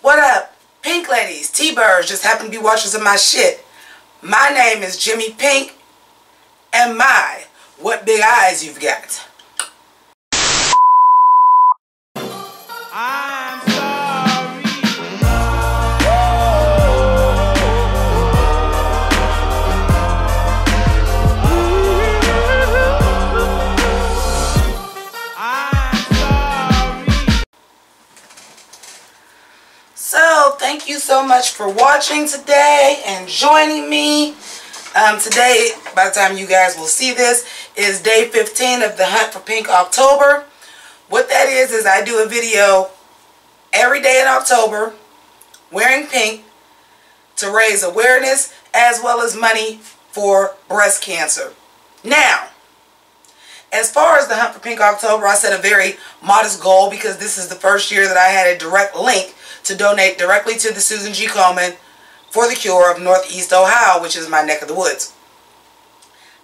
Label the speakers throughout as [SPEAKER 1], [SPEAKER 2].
[SPEAKER 1] What up, Pynk ladies, T-birds, just happen to be watchers of my shit. My name is JImmiPynk, and my, what big eyes you've got.
[SPEAKER 2] I'm sorry.
[SPEAKER 1] So, thank you so much for watching today and joining me. Today, by the time you guys will see this, is day 15 of the Hunt for Pynk October. What that is I do a video every day in October wearing pink to raise awareness as well as money for breast cancer. Now, as far as the Hunt for Pynk October, I set a very modest goal because this is the first year that I had a direct link to donate directly to the Susan G. Komen for the cure of Northeast Ohio, which is my neck of the woods.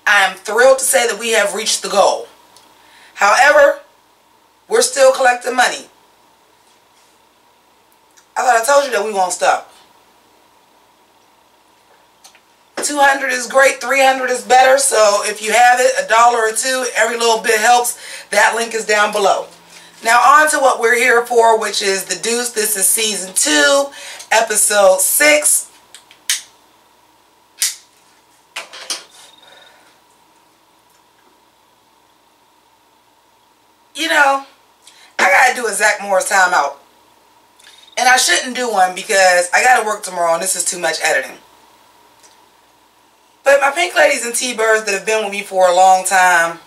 [SPEAKER 1] I am thrilled to say that we have reached the goal. However, we're still collecting money. I thought I told you that we won't stop. 200 is great, 300 is better, so if you have it, $1 or $2, every little bit helps. That link is down below. Now on to what we're here for, which is the Deuce. This is season 2, episode 6. You know, I gotta do a Zach Morris timeout. And I shouldn't do one because I gotta work tomorrow and this is too much editing. But my pink ladies and T-birds that have been with me for a long time,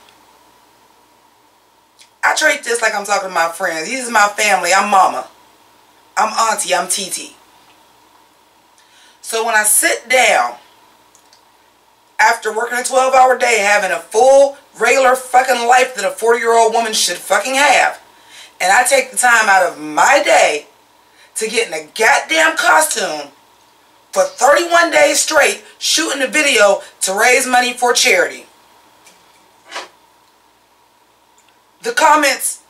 [SPEAKER 1] I treat this like I'm talking to my friends. These is my family. I'm mama. I'm auntie. I'm TT. So when I sit down after working a 12-hour day, having a full, regular fucking life that a 40-year-old woman should fucking have, and I take the time out of my day to get in a goddamn costume for 31 days straight shooting a video to raise money for charity. The comments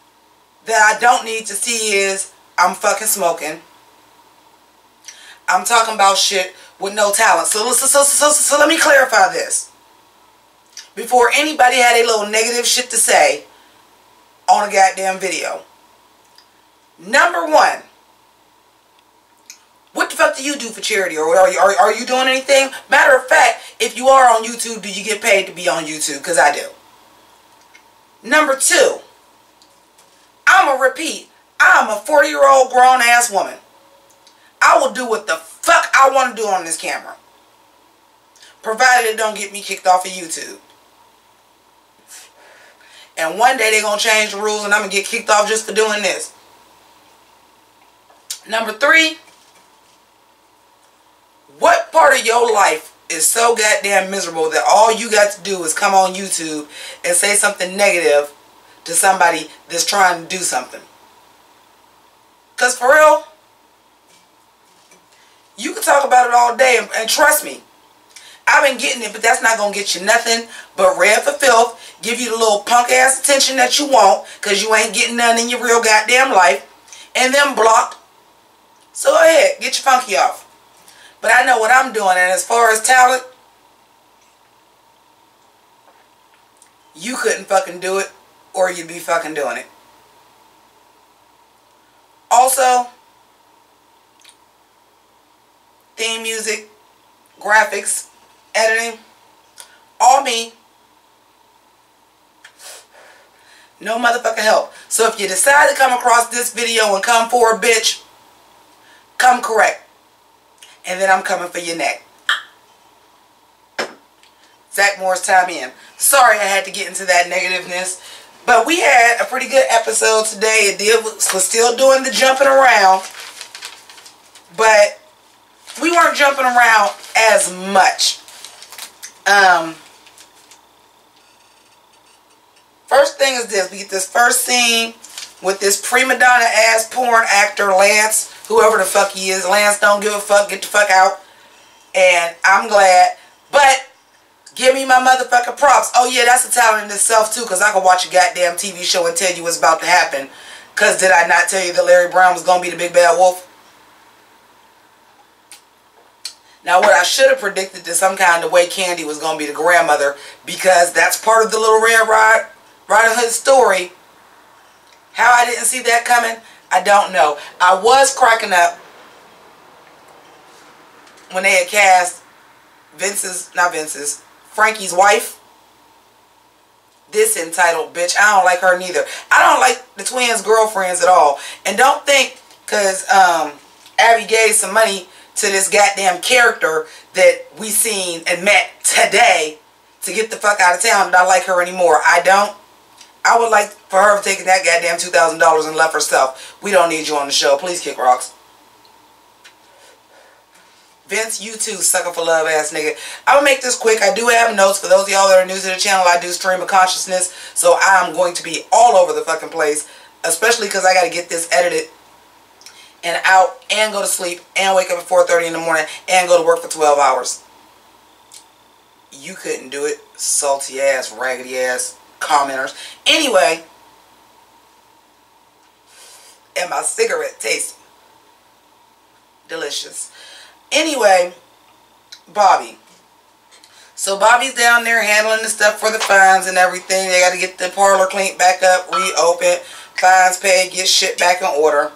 [SPEAKER 1] that I don't need to see is, I'm fucking smoking. I'm talking about shit with no talent. So let me clarify this. Before anybody had a little negative shit to say on a goddamn video. Number one, what the fuck do you do for charity? Or are you doing anything? Matter of fact, if you are on YouTube, do you get paid to be on YouTube? Because I do. Number two, I'm a repeat. I'm a 40-year-old grown-ass woman. I will do what the fuck I want to do on this camera. Provided it don't get me kicked off of YouTube. And one day they're going to change the rules and I'm going to get kicked off just for doing this. Number three, what part of your life is so goddamn miserable that all you got to do is come on YouTube and say something negative to somebody that's trying to do something? Because for real, you can talk about it all day and trust me, I've been getting it, but that's not going to get you nothing but red for filth, give you the little punk ass attention that you want because you ain't getting none in your real goddamn life, and then blocked. So go ahead, get your funky off. But I know what I'm doing, and as far as talent, you couldn't fucking do it, or you'd be fucking doing it. Also, theme music, graphics, editing, all me. No motherfucking help. So if you decide to come across this video and come for a bitch, come correct. And then I'm coming for your neck. Zach Morris time in. Sorry I had to get into that negativeness. But we had a pretty good episode today. It was still doing the jumping around. But we weren't jumping around as much. First thing is this. We get this first scene with this prima donna ass porn actor Lance. Whoever the fuck he is. Lance don't give a fuck. Get the fuck out. And I'm glad. But give me my motherfucking props. Oh yeah, that's a talent in itself too. Because I can watch a goddamn TV show and tell you what's about to happen. Because did I not tell you that Larry Brown was going to be the big bad wolf? Now, what I should have predicted that some kind of way Candy was going to be the grandmother, because that's part of the Little Red Riding Hood story. How I didn't see that coming, I don't know. I was cracking up when they had cast Frankie's wife. This entitled bitch. I don't like her neither. I don't like the twins' girlfriends at all. And don't think because Abby gave some money to this goddamn character that we seen and met today to get the fuck out of town that I like her anymore. I don't. I would like for her to take that goddamn $2,000 and left herself. We don't need you on the show. Please kick rocks. Vince, you too, sucker for love ass nigga. I'm gonna make this quick. I do have notes. For those of y'all that are new to the channel, I do stream of consciousness. So I'm going to be all over the fucking place. Especially because I got to get this edited and out and go to sleep and wake up at 4:30 in the morning and go to work for 12 hours. You couldn't do it. Salty ass, raggedy ass commenters. Anyway. And my cigarette tastes delicious. Anyway, Bobby. So Bobby's down there handling the stuff for the fines and everything. They got to get the parlor cleaned back up, reopen, fines paid, get shit back in order.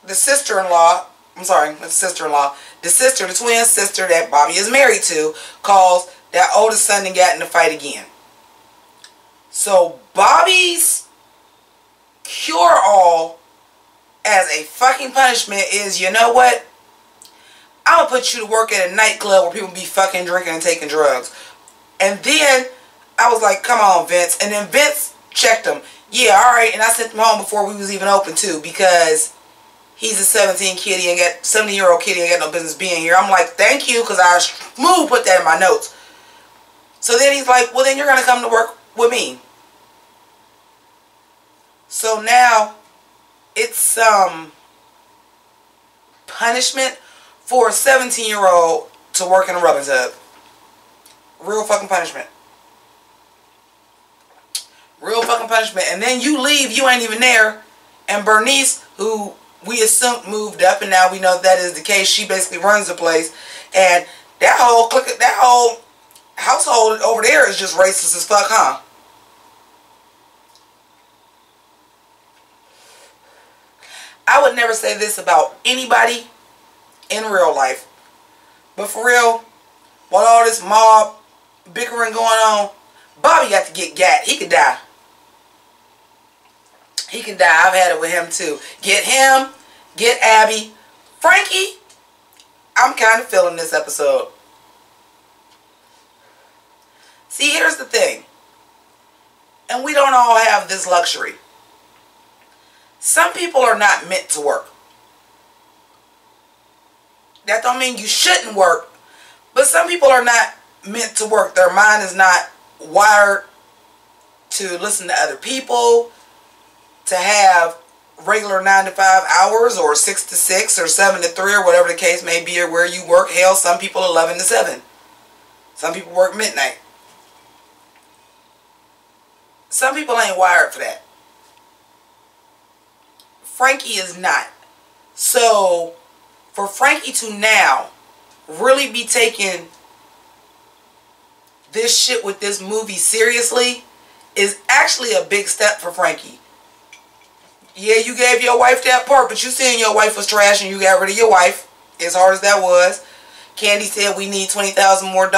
[SPEAKER 1] The sister-in-law, the twin sister that Bobby is married to, calls that oldest son and got in a fight again. So Bobby's cure-all as a fucking punishment is, you know what? I'm going to put you to work at a nightclub where people be fucking drinking and taking drugs. And then I was like, come on, Vince. And then Vince checked him. Yeah, alright. And I sent him home before we was even open too, because he's a 17-year-old kid. He ain't got no business being here. I'm like, thank you, because I smooth put that in my notes. So then he's like, well, then you're going to come to work with me. So now it's punishment for a 17-year-old to work in a rubbing tub. Real fucking punishment. Real fucking punishment. And then you leave, you ain't even there. And Bernice, who we assumed moved up, and now we know that is the case. She basically runs the place. And that whole household over there is just racist as fuck, huh? I would never say this about anybody in real life. But for real, while all this mob bickering going on, Bobby got to get gat. He could die. He can die. I've had it with him too. Get him. Get Abby. Frankie, I'm kind of feeling this episode. See, here's the thing. And we don't all have this luxury. Some people are not meant to work. That don't mean you shouldn't work. But some people are not meant to work. Their mind is not wired to listen to other people, to have regular 9 to 5 hours, or 6 to 6, or 7 to 3, or whatever the case may be, or where you work. Hell, some people 11 to 7. Some people work midnight. Some people ain't wired for that. Frankie is not. So, for Frankie to now really be taking this shit with this movie seriously is actually a big step for Frankie. Yeah, you gave your wife that part, but you seen your wife was trash and you got rid of your wife, as hard as that was. Candy said we need $20,000 more.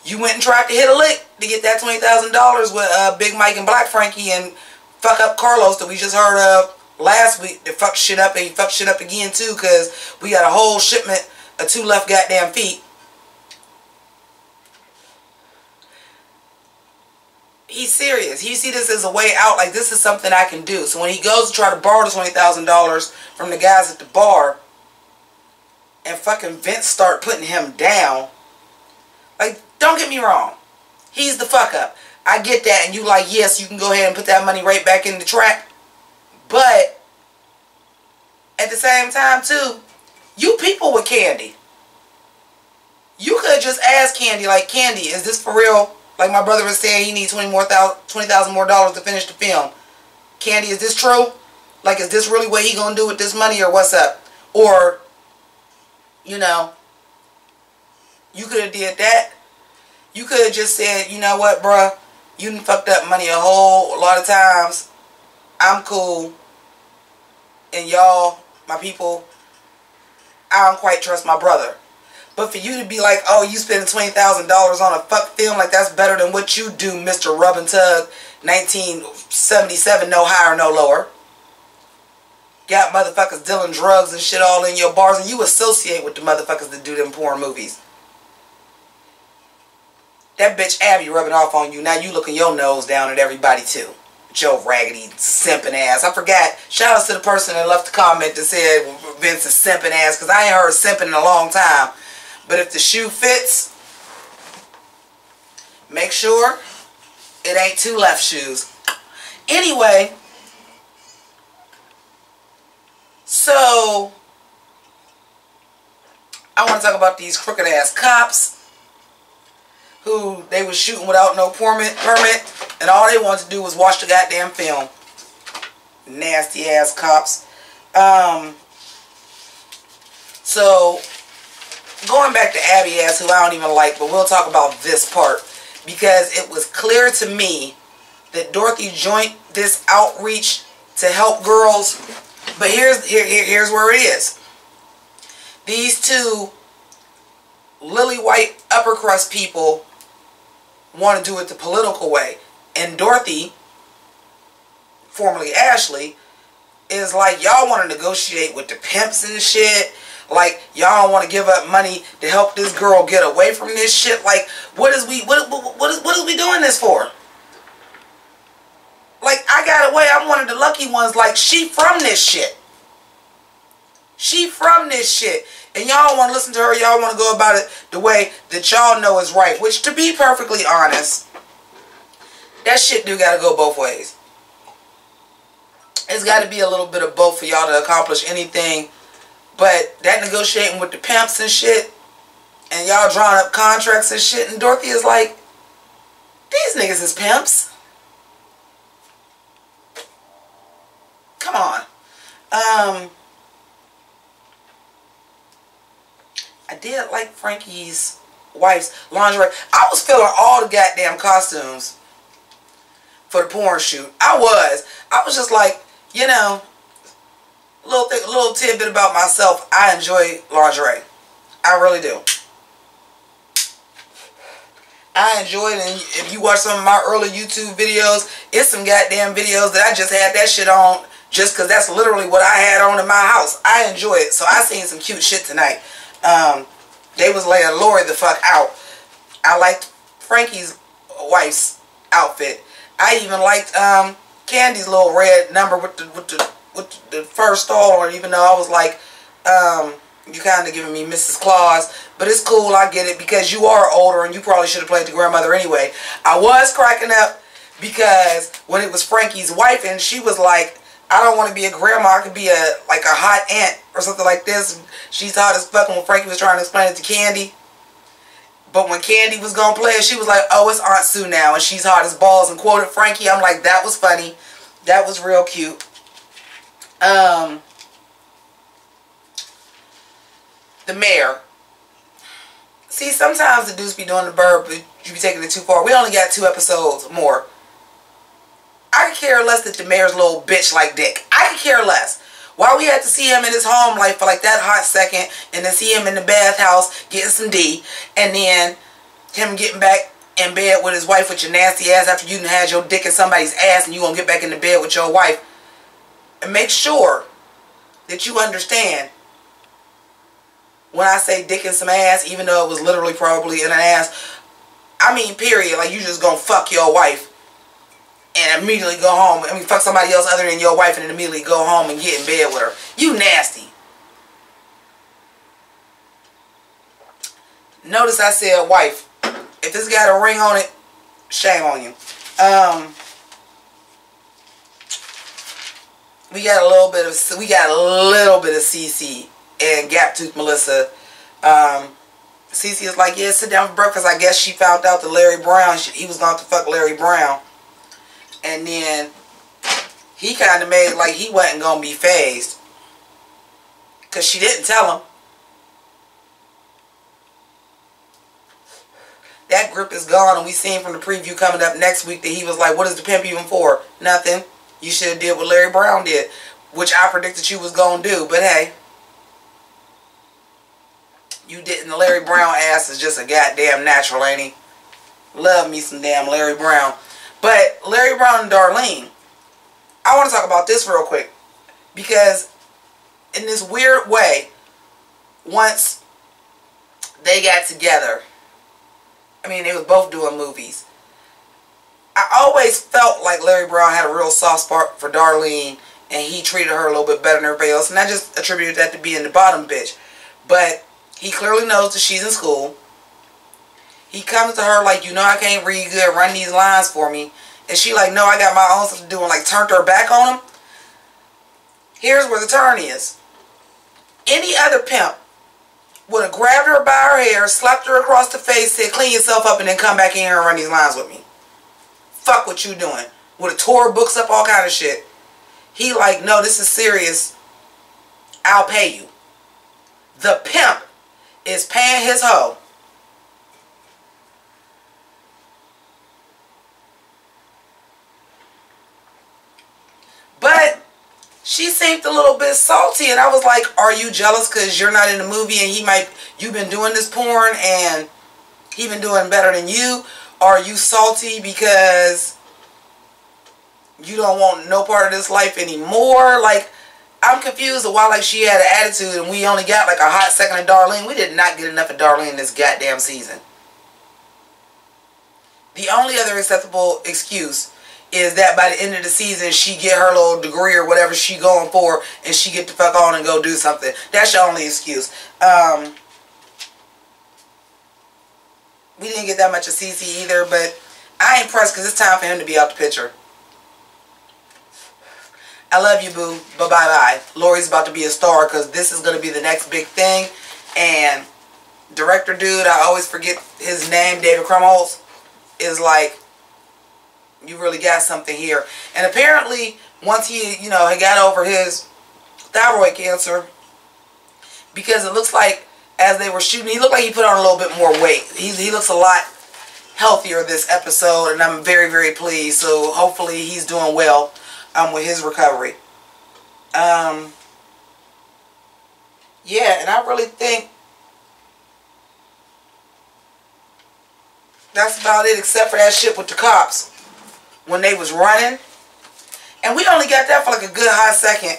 [SPEAKER 1] You went and tried to hit a lick to get that $20,000 with Big Mike and Black Frankie and fuck up Carlos that we just heard of last week. That fucked shit up, and he fucked shit up again too, because we got a whole shipment of 2 left goddamn feet. He's serious. He see this as a way out, like this is something I can do. So when he goes to try to borrow the $20,000 from the guys at the bar, and fucking Vince start putting him down, like, don't get me wrong, he's the fuck up. I get that, and you like, yes, you can go ahead and put that money right back in the trap. But at the same time too, you people with Candy. You could just ask Candy, like, Candy, is this for real? Like my brother was saying, he needs $20,000 more to finish the film. Candy, is this true? Like, is this really what he gonna do with this money, or what's up? Or, you know, you could have did that. You could have just said, you know what, bruh, you done fucked up money a whole lot of times. I'm cool. And y'all, my people, I don't quite trust my brother. But for you to be like, oh, you spending $20,000 on a fuck film, like that's better than what you do, Mr. Rub and Tug, 1977, no higher, no lower. Got motherfuckers dealing drugs and shit all in your bars, and you associate with the motherfuckers that do them porn movies. That bitch Abby rubbing off on you. Now you looking your nose down at everybody too. With your raggedy simping ass. I forgot. Shout out to the person that left the comment that said Vince is simping ass, because I ain't heard simping in a long time. But if the shoe fits, make sure it ain't two left shoes. Anyway, so I want to talk about these crooked ass cops who they was shooting without no permit, and all they wanted to do was watch the goddamn film. Nasty ass cops. So going back to Abby ass, who I don't even like, but we'll talk about this part, because it was clear to me that Dorothy joined this outreach to help girls. But here's where it is. These two lily white upper crust people want to do it the political way, and Dorothy, formerly Ashley, is like, y'all want to negotiate with the pimps and shit. Like, y'all want to give up money to help this girl get away from this shit. Like, what is we doing this for? Like, I got away. I'm one of the lucky ones. Like, she from this shit. She from this shit. And y'all want to listen to her. Y'all want to go about it the way that y'all know is right. Which, to be perfectly honest, that shit do got to go both ways. It's got to be a little bit of both for y'all to accomplish anything. But that negotiating with the pimps and shit, and y'all drawing up contracts and shit, and Dorothy is like, these niggas is pimps. Come on. I did like Frankie's wife's lingerie. I was feeling all the goddamn costumes for the porn shoot. I was just like, you know, little tidbit about myself. I enjoy lingerie. I really do. I enjoy it, and if you watch some of my early YouTube videos, it's some goddamn videos that I just had that shit on just because that's literally what I had on in my house. I enjoy it. So I seen some cute shit tonight. They was laying Lori the fuck out. I liked Frankie's wife's outfit. I even liked Candy's little red number with the first stall, even though I was like, you kind of giving me Mrs. Claus, but it's cool, I get it, because you are older and you probably should have played the grandmother anyway. I was cracking up because when it was Frankie's wife and she was like, I don't want to be a grandma, I could be like a hot aunt or something like this. She's hot as fuck. When Frankie was trying to explain it to Candy, but when Candy was gonna play it, she was like, oh, it's Aunt Sue now and she's hot as balls, and quoted Frankie. I'm like, that was funny. That was real cute. The mayor. See, sometimes the Deuce be doing the bird, but you be taking it too far. We only got 2 episodes more. I could care less that the mayor's a little bitch like Dick. I could care less. Why we had to see him in his home life for like that hot second, and then see him in the bathhouse getting some D, and then him getting back in bed with his wife with your nasty ass after you done had your dick in somebody's ass, and you gonna get back in the bed with your wife. And make sure that you understand when I say dick in some ass, even though it was literally probably in an ass, I mean period. Like, you just gonna fuck your wife and immediately go home. I mean, fuck somebody else other than your wife and then immediately go home and get in bed with her. You nasty. Notice I said wife. If this got a ring on it, shame on you. We got a little bit of CC and Gap Tooth Melissa. CC is like, yeah, sit down for breakfast. I guess she found out that Larry Brown, he was going to fuck Larry Brown. And then he kind of made like he wasn't going to be phased. Because she didn't tell him. That grip is gone, and we seen from the preview coming up next week that he was like, what is the pimp even for? Nothing. You should have did what Larry Brown did, which I predicted you was going to do. But hey, you didn't. Larry Brown ass is just a goddamn natural, ain't he? Love me some damn Larry Brown. But Larry Brown and Darlene, I want to talk about this real quick. Because in this weird way, once they got together, I mean, they was both doing movies. I always felt like Larry Brown had a real soft spot for Darlene, and he treated her a little bit better than everybody else. And I just attributed that to being the bottom bitch. But he clearly knows that she's in school. He comes to her like, you know I can't read good, run these lines for me. And she like, no, I got my own stuff to do, and like turned her back on him. Here's where the turn is. Any other pimp would have grabbed her by her hair, slapped her across the face, said, clean yourself up, and then come back in here and run these lines with me. Fuck what you doing. Would have tore books up, all kind of shit. He like, no, this is serious. I'll pay you. The pimp is paying his hoe. But she seemed a little bit salty, and I was like, are you jealous because you're not in the movie and you've been doing this porn and he been doing better than you? Are you salty because you don't want no part of this life anymore? Like, I'm confused of why like she had an attitude and we only got like a hot second of Darlene. We did not get enough of Darlene this goddamn season. The only other acceptable excuse is that by the end of the season, she get her little degree or whatever she going for, and she get the fuck on and go do something. That's your only excuse. We didn't get that much of Cece either, but I ain't pressed because it's time for him to be out the picture. I love you, boo, but bye-bye. Lori's about to be a star because this is going to be the next big thing, and director dude, I always forget his name, David Krumholtz, is like, you really got something here. And apparently, once he, had got over his thyroid cancer, because it looks like as they were shooting, he looked like he put on a little bit more weight. He looks a lot healthier this episode, and I'm very, very pleased. So hopefully he's doing well with his recovery. Yeah, and I really think that's about it, except for that shit with the cops when they was running. And we only got that for like a good hot second.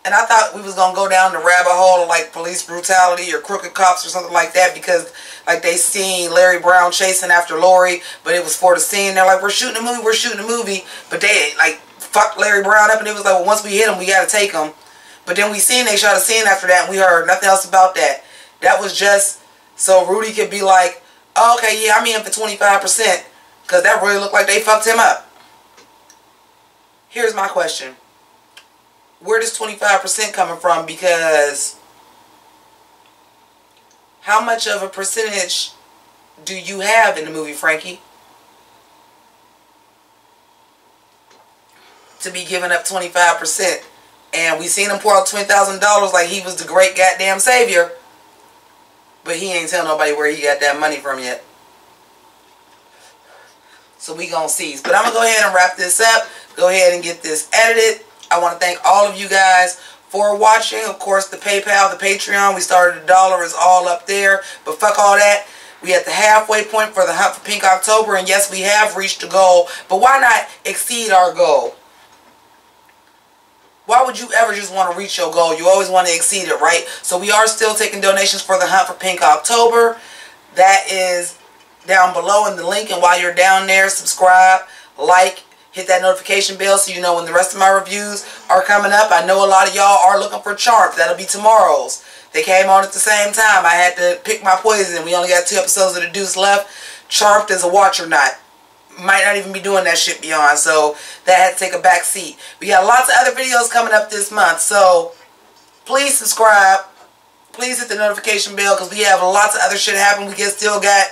[SPEAKER 1] And I thought we was going to go down the rabbit hole of like police brutality or crooked cops or something like that, because like they seen Larry Brown chasing after Lori, but it was for the scene. They're like, we're shooting a movie, we're shooting a movie. But they like fucked Larry Brown up, and it was like, well, once we hit him, we got to take him. But then we seen they shot a scene after that, and we heard nothing else about that. That was just so Rudy could be like, oh, okay, yeah, I'm in for 25%. Because that really looked like they fucked him up. Here's my question. Where does 25% coming from? Because how much of a percentage do you have in the movie, Frankie, to be giving up 25%? And we seen him pour out $20,000 like he was the great goddamn savior. But he ain't tell nobody where he got that money from yet. So we gonna see. But I'm gonna go ahead and wrap this up. Go ahead and get this edited. I want to thank all of you guys for watching. Of course, the PayPal, the Patreon, we started $1 is all up there. But fuck all that. We at the halfway point for the Hunt for Pink October. And yes, we have reached the goal. But why not exceed our goal? Why would you ever just want to reach your goal? You always want to exceed it, right? So we are still taking donations for the Hunt for Pink October. That is down below in the link, and while you're down there, subscribe, like, hit that notification bell so you know when the rest of my reviews are coming up. I know a lot of y'all are looking for Charmed. That'll be tomorrow's. They came on at the same time. I had to pick my poison. We only got 2 episodes of the Deuce left. Charmed is a watch or not. Might not even be doing that shit beyond, so that had to take a back seat. We got lots of other videos coming up this month, so please subscribe. Please hit the notification bell because we have lots of other shit happening. We still got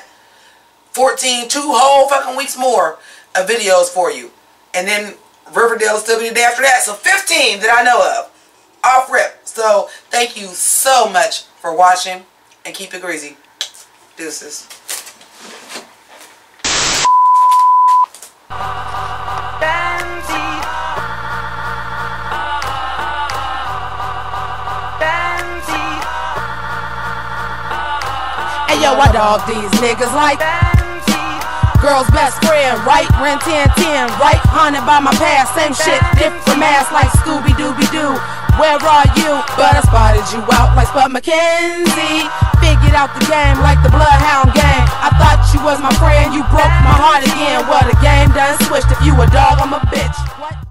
[SPEAKER 1] 2 whole fucking weeks more of videos for you. And then Riverdale will still be the day after that. So 15 that I know of. off rip. So thank you so much for watching, and keep it greasy. Deuces.
[SPEAKER 2] Hey yo, I dog these niggas like girl's best friend, right? Ren 10-10, right? Haunted by my past, same shit, different mask like Scooby-Dooby-Doo. Where are you? But I spotted you out like Spud McKenzie. Figured out the game like the Bloodhound game. I thought you was my friend, you broke my heart again. Well, the game done switched. If you a dog, I'm a bitch. What?